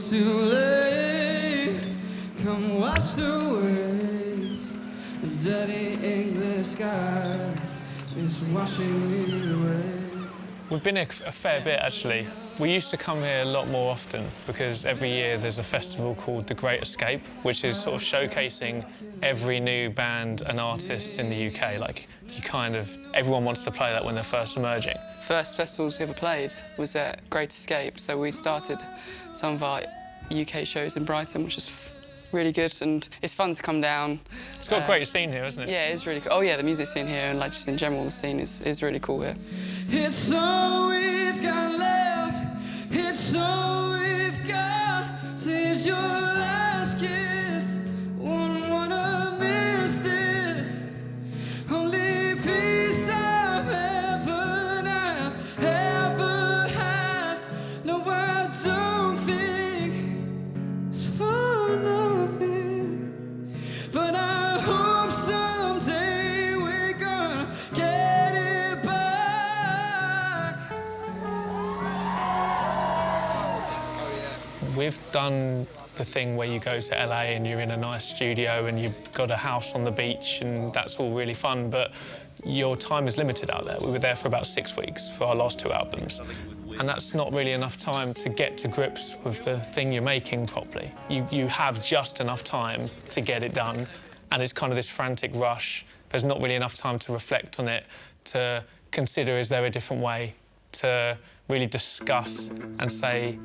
it's too late. Come wash the waves. The dirty English sky is washing me away. We've been here a fair bit, actually. We used to come here a lot more often because every year there's a festival called The Great Escape, which is sort of showcasing every new band and artist in the UK. Like, everyone wants to play that when they're first emerging. First festivals we ever played was at Great Escape, so we started some of our UK shows in Brighton, which is really good, and it's fun to come down. It's got a great scene here, isn't it? Yeah, it's really cool. Oh yeah, the music scene here and like just in general the scene is really cool here. It's all we've got left. It's all we've got. Since your last kiss, wouldn't wanna miss this. Only peace I've ever had. No, I don't think it's for nothing, but I hope someday we're gonna get it back. We've done the thing where you go to LA and you're in a nice studio and you've got a house on the beach and that's all really fun, but your time is limited out there. We were there for about 6 weeks for our last 2 albums. And that's not really enough time to get to grips with the thing you're making properly. You have just enough time to get it done, and it's kind of this frantic rush. There's not really enough time to reflect on it, to consider, is there a different way, to really discuss and say,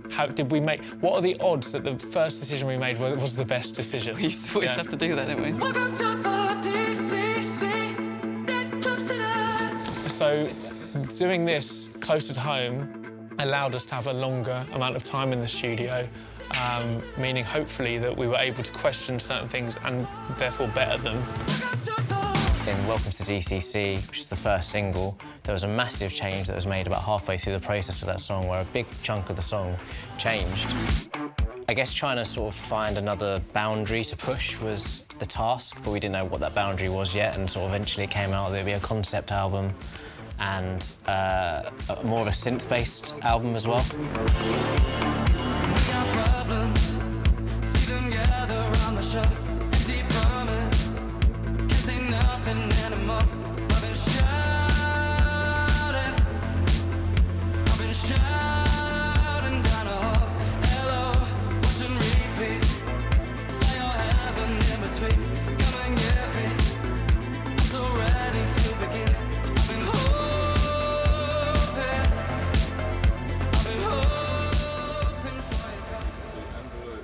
what are the odds that the first decision we made was the best decision? We used to always have to do that, didn't we? Welcome to the DCC, that club city. So doing this closer to home allowed us to have a longer amount of time in the studio, meaning hopefully that we were able to question certain things and therefore better them. In Welcome to the DCC, which is the first single, there was a massive change that was made about halfway through the process of that song, where a big chunk of the song changed. I guess trying to sort of find another boundary to push was the task, but we didn't know what that boundary was yet, and sort of eventually it came out that it'd be a concept album and more of a synth-based album as well.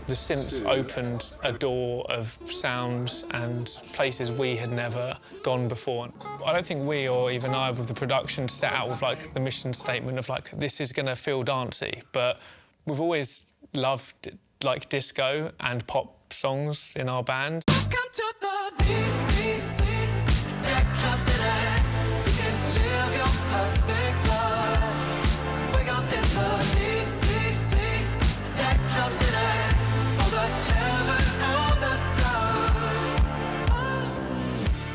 The synths opened a door of sounds and places we had never gone before. I don't think we, or even I, with the production, set out with like the mission statement of like, this is gonna feel dancey, but we've always loved like disco and pop songs in our band. Welcome to the DCC, that club city. You can live your perfect life. Wake up in the DCC, that club city.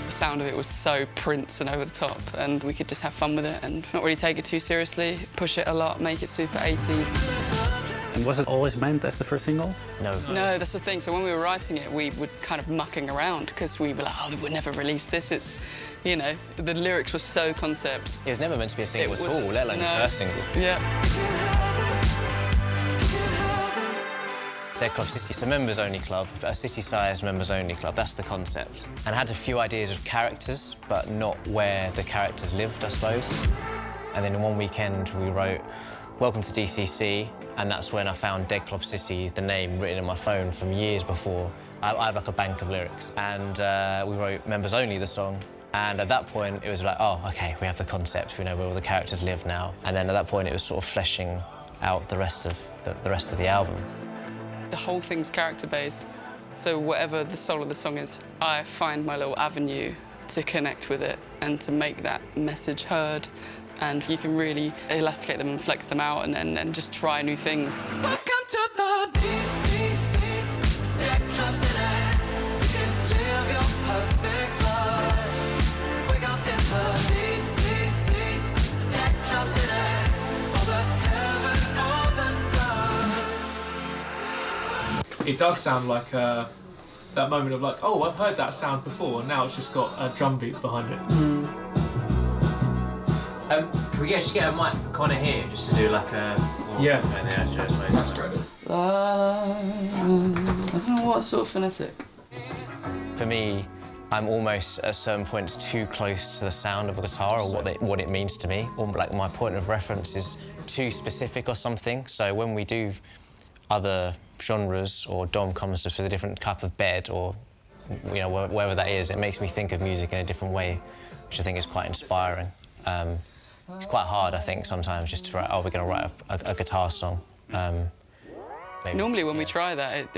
The sound of it was so Prince and over the top, and we could just have fun with it and not really take it too seriously, push it a lot, make it super 80s. And was it always meant as the first single? No. No, that's the thing. So when we were writing it, we were kind of mucking around because we were like, oh, we'll never release this. It's, you know, the lyrics were so concept. It was never meant to be a single at all, let alone the first single. Yeah. Dead Club City, it's a members-only club, a city-sized members-only club. That's the concept. And I had a few ideas of characters, but not where the characters lived, I suppose. And then in one weekend, we wrote Welcome to DCC, and that's when I found Dead Club City, the name written in my phone from years before. I have like a bank of lyrics. And we wrote Members Only, the song. And at that point, it was like, oh, OK, we have the concept. We know where all the characters live now. And then at that point, it was sort of fleshing out the rest of the album. The whole thing's character-based, so whatever the soul of the song is, I find my little avenue to connect with it and to make that message heard, and you can really elasticate them and flex them out and just try new things. Welcome to the DCC, that club city. You can live your perfect life. Wake up in the DCC, that club city. All the heaven, all the time. it does sound like that moment of like, oh, I've heard that sound before, and now it's just got a drum beat behind it. Can we actually get a mic for Conor here, just to do like a... Yeah. That's great. I don't know what sort of phonetic. For me, I'm almost at certain points too close to the sound of a guitar or what it means to me, or like my point of reference is too specific or something. So when we do other genres, or Dom comes to us with a different type of bed, or you know, wherever that is, it makes me think of music in a different way, which I think is quite inspiring. It's quite hard, I think, sometimes just to write, oh, we're going to write a guitar song. Normally when we try that,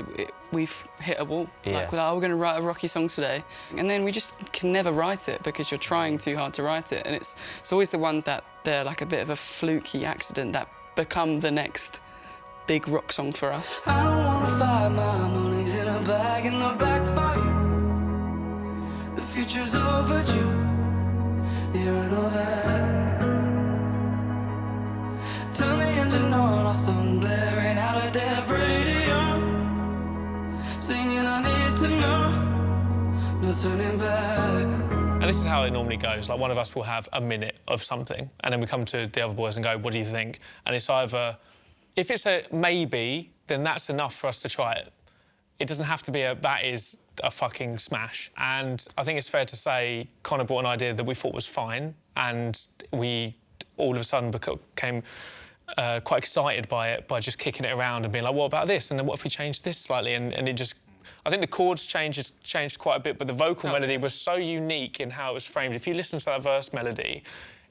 we've hit a wall. Yeah. Like, oh, we're going to write a rocky song today. And then we just can never write it because you're trying too hard to write it. And it's always the ones that they're like a bit of a fluky accident that become the next big rock song for us. I don't wanna fight, my money's in a bag in the back for you. The future's overdue, yeah, I know that. Turn the engine on, our song blaring out a dead radio. Singing I need to know, no turning back. And this is how it normally goes. Like, one of us will have a minute of something, and then we come to the other boys and go, what do you think? And it's either, if it's a maybe, then that's enough for us to try it. It doesn't have to be that is a fucking smash. And I think it's fair to say Conor brought an idea that we thought was fine, and we all of a sudden became quite excited by it, by just kicking it around and being like, what about this? And then what if we changed this slightly? And it just, I think the chords changed quite a bit, but the vocal melody was so unique in how it was framed. If you listen to that verse melody,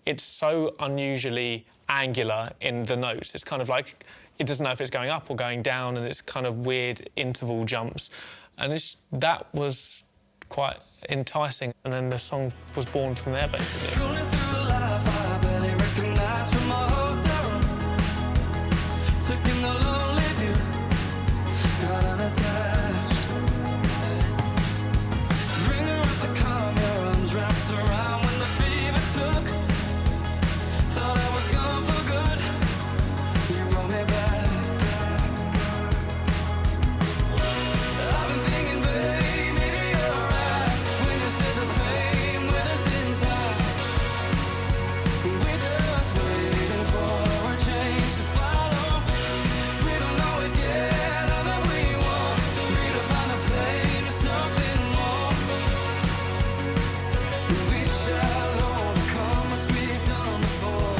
it's so unusually angular in the notes. It's kind of like, it doesn't know if it's going up or going down, and it's kind of weird interval jumps. And that was quite enticing. And then the song was born from there, basically. Scrolling through life, I barely recognize from my hotel room. Took in the lonely view, got unattached. Ringer with the calm, your arms wrapped around when the fever took. Thought I was gone for good, you brought me back. I've been thinking, babe, maybe you're right when you said the pain with us intact. We're just waiting for a change to follow. We don't always get all that we want. Redefine the pain to something more. We shall overcome as we've done before.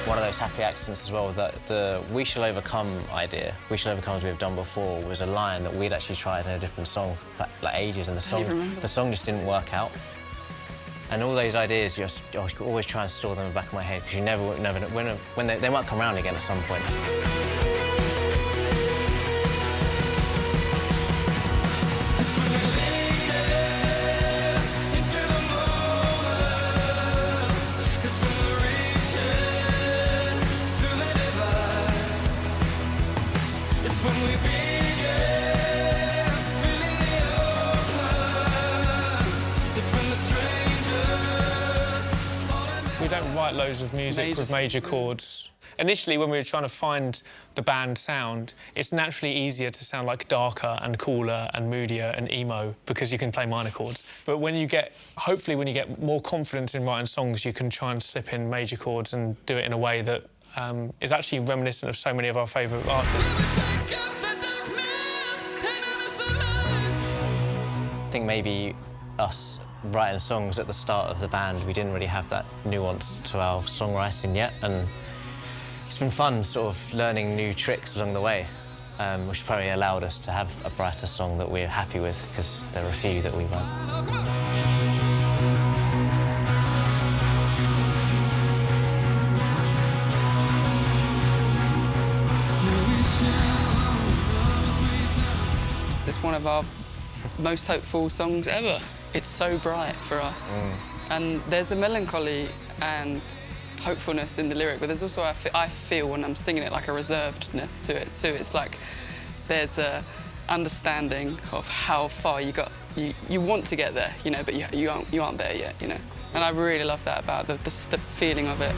One of those happy accidents as well, that the We Shall Overcome idea, We Shall Overcome as we've done before, was a line that we'd actually tried in a different song for like ages, and the song just didn't work out. And all those ideas, I always try and store them in the back of my head, because you never know when they might come around again at some point. It's when we lean into the moment. It's when we're reaching through the divide. It's when we begin feeling the open. It's when the strangers fall in. We don't write loads of music with major chords. Initially, when we were trying to find the band sound, it's naturally easier to sound like darker and cooler and moodier and emo because you can play minor chords. But hopefully when you get more confidence in writing songs, you can try and slip in major chords and do it in a way that is actually reminiscent of so many of our favourite artists. I think maybe us writing songs at the start of the band, we didn't really have that nuance to our songwriting yet, and it's been fun sort of learning new tricks along the way, which probably allowed us to have a brighter song that we're happy with, because there are a few that we weren't. It's one of our most hopeful songs ever. It's so bright for us. And there's a melancholy and hopefulness in the lyric, but there's also, I feel when I'm singing it, like a reservedness to it too. It's like there's a understanding of how far you got. You want to get there, but you aren't there yet, And I really love that about the feeling of it.